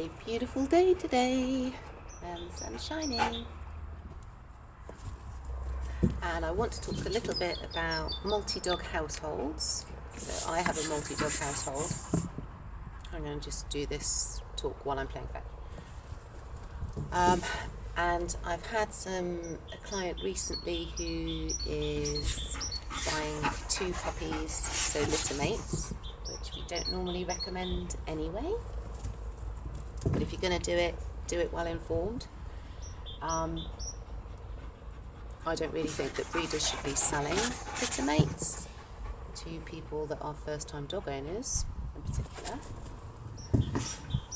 a beautiful day today and the sun's shining, and I want to talk a little bit about multi-dog households. So I have a multi-dog household. I'm going to just do this talk while I'm playing fetch. And I've had a client recently who is buying 2 puppies, so litter mates, which we don't normally recommend anyway. But if you're going to do it well informed. I don't really think that breeders should be selling litter mates to people that are first-time dog owners in particular.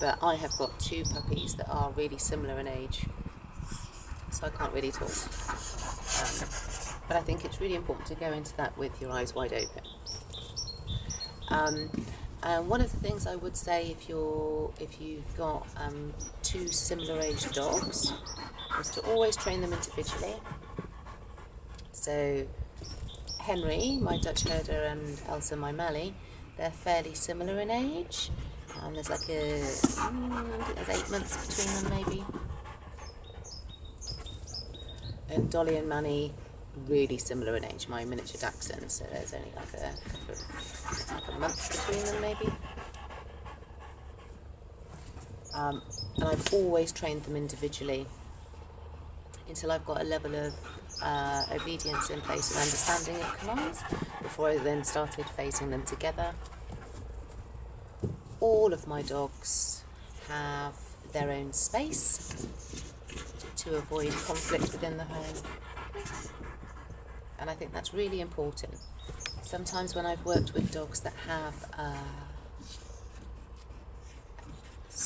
But I have got 2 puppies that are really similar in age, so I can't really talk. But I think it's really important to go into that with your eyes wide open. And one of the things I would say if you've got 2 similar age dogs is to always train them individually. So Henry, my Dutch herder, and Elsa, my Mallee, they're fairly similar in age. There's like I think there's 8 months between them maybe. And Dolly and Manny, really similar in age, my miniature Dachshund, so there's only like a month between them maybe. And I've always trained them individually until I've got a level of obedience in place and understanding of commands before I then started phasing them together. All of my dogs have their own space to avoid conflict within the home, and I think that's really important. Sometimes when I've worked with dogs that have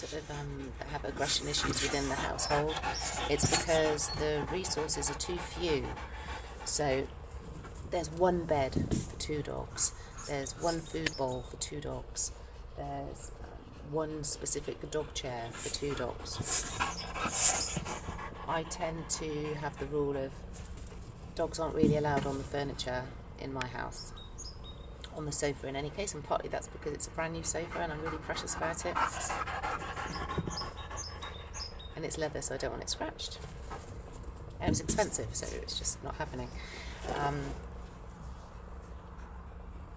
that have aggression issues within the household, it's because the resources are too few. So there's 1 bed for 2 dogs, there's 1 food bowl for 2 dogs, there's 1 specific dog chair for 2 dogs. I tend to have the rule of dogs aren't really allowed on the furniture in my house, on the sofa in any case, and partly that's because it's a brand new sofa and I'm really precious about it. And it's leather, so I don't want it scratched. And it's expensive, so it's just not happening.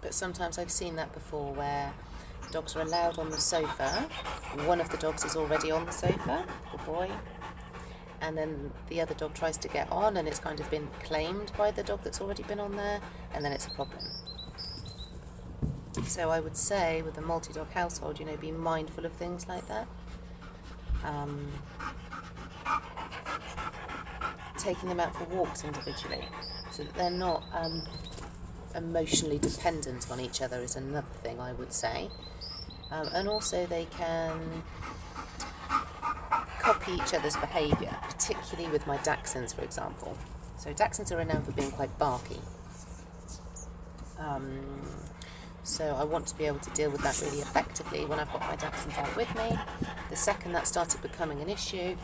But sometimes I've seen that before where dogs are allowed on the sofa. One of the dogs is already on the sofa, the boy, and then the other dog tries to get on and it's kind of been claimed by the dog that's already been on there, and then it's a problem. So I would say with a multi-dog household, be mindful of things like that. Taking them out for walks individually so that they're not emotionally dependent on each other is another thing I would say. And also they can copy each other's behaviour, particularly with my Dachshunds, for example. So Dachshunds are renowned for being quite barky. So I want to be able to deal with that really effectively when I've got my Dachshunds out with me. The second that started becoming an issue,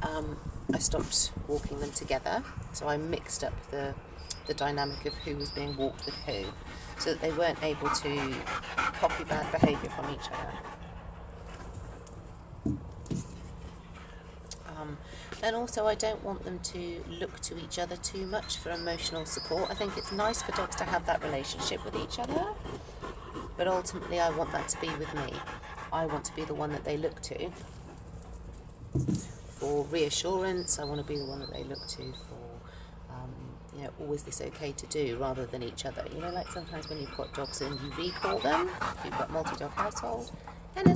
I stopped walking them together. So I mixed up the dynamic of who was being walked with who, so that they weren't able to copy bad behaviour from each other. And also I don't want them to look to each other too much for emotional support. I think it's nice for dogs to have that relationship with each other, but ultimately I want that to be with me. I want to be the one that they look to for reassurance. I want to be the one that they look to for always this okay to do, rather than each other. Like sometimes when you've got dogs and you recall them, if you've got multi-dog household, and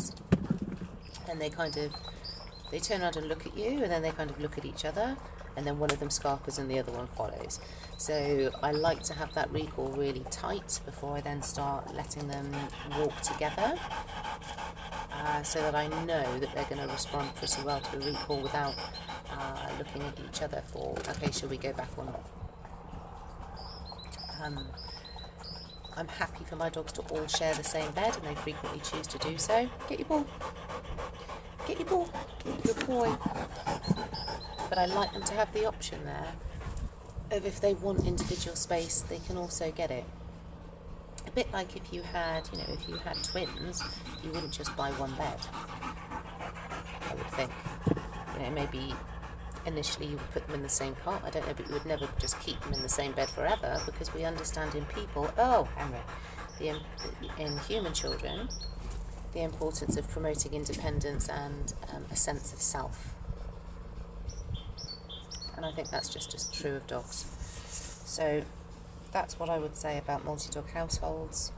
they turn around and look at you, and then they kind of look at each other, and then one of them scarpers and the other one follows. So I like to have that recall really tight before I then start letting them walk together, so that I know that they're going to respond pretty well to a recall without looking at each other for, okay, shall we go back or not? I'm happy for my dogs to all share the same bed, and they frequently choose to do so. Get your ball. Get your ball. Good boy. But I like them to have the option there of, if they want individual space, they can also get it. A bit like if you had twins, you wouldn't just buy 1 bed. think. Maybe initially you would put them in the same cot, I don't know, but you would never just keep them in the same bed forever, because we understand in people, in human children, the importance of promoting independence and a sense of self. And I think that's just as true of dogs. So that's what I would say about multi-dog households.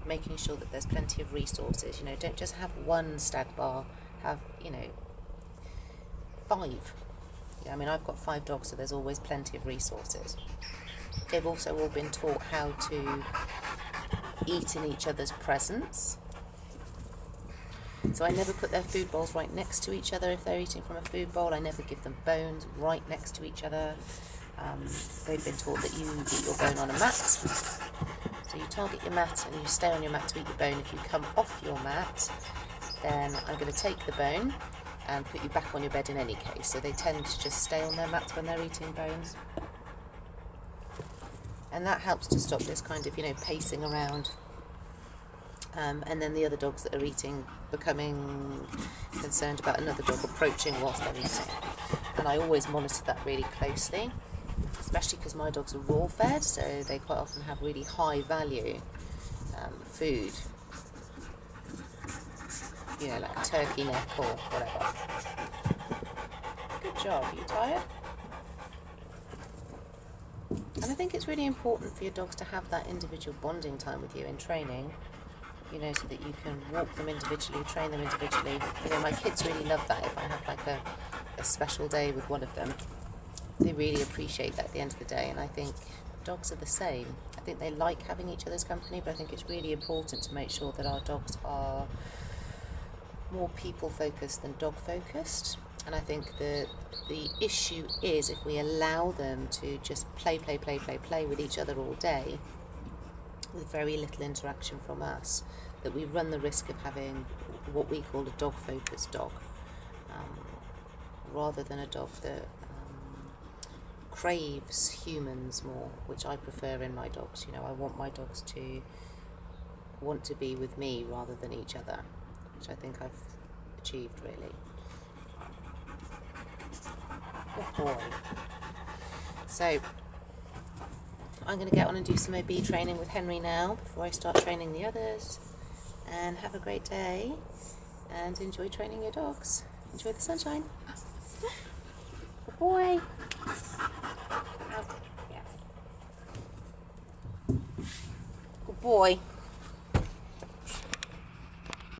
Making sure that there's plenty of resources. Don't just have one stag bar, have 5. I've got 5 dogs, so there's always plenty of resources. They've also all been taught how to eat in each other's presence. So I never put their food bowls right next to each other if they're eating from a food bowl. I never give them bones right next to each other. They've been taught that you eat your bone on a mat. So you target your mat and you stay on your mat to eat your bone. If you come off your mat, then I'm going to take the bone and put you back on your bed in any case. So they tend to just stay on their mats when they're eating bones. And that helps to stop this kind of, pacing around. And then the other dogs that are eating becoming concerned about another dog approaching whilst they're eating. And I always monitor that really closely, especially because my dogs are raw fed, so they quite often have really high value food, like turkey neck or whatever. Good job. Are you tired? And I think it's really important for your dogs to have that individual bonding time with you in training, so that you can walk them individually, train them individually. My kids really love that. If I have like a special day with one of them, they really appreciate that at the end of the day. And I think dogs are the same. I think they like having each other's company, but I think it's really important to make sure that our dogs are more people focused than dog focused. And I think the issue is if we allow them to just play with each other all day with very little interaction from us, that we run the risk of having what we call a dog focused dog, rather than a dog that craves humans more, which I prefer in my dogs. I want my dogs to want to be with me rather than each other, which I think I've achieved really. Good boy. So I'm going to get on and do some OB training with Henry now before I start training the others. And have a great day and enjoy training your dogs. Enjoy the sunshine. Good boy. Yes. Good boy.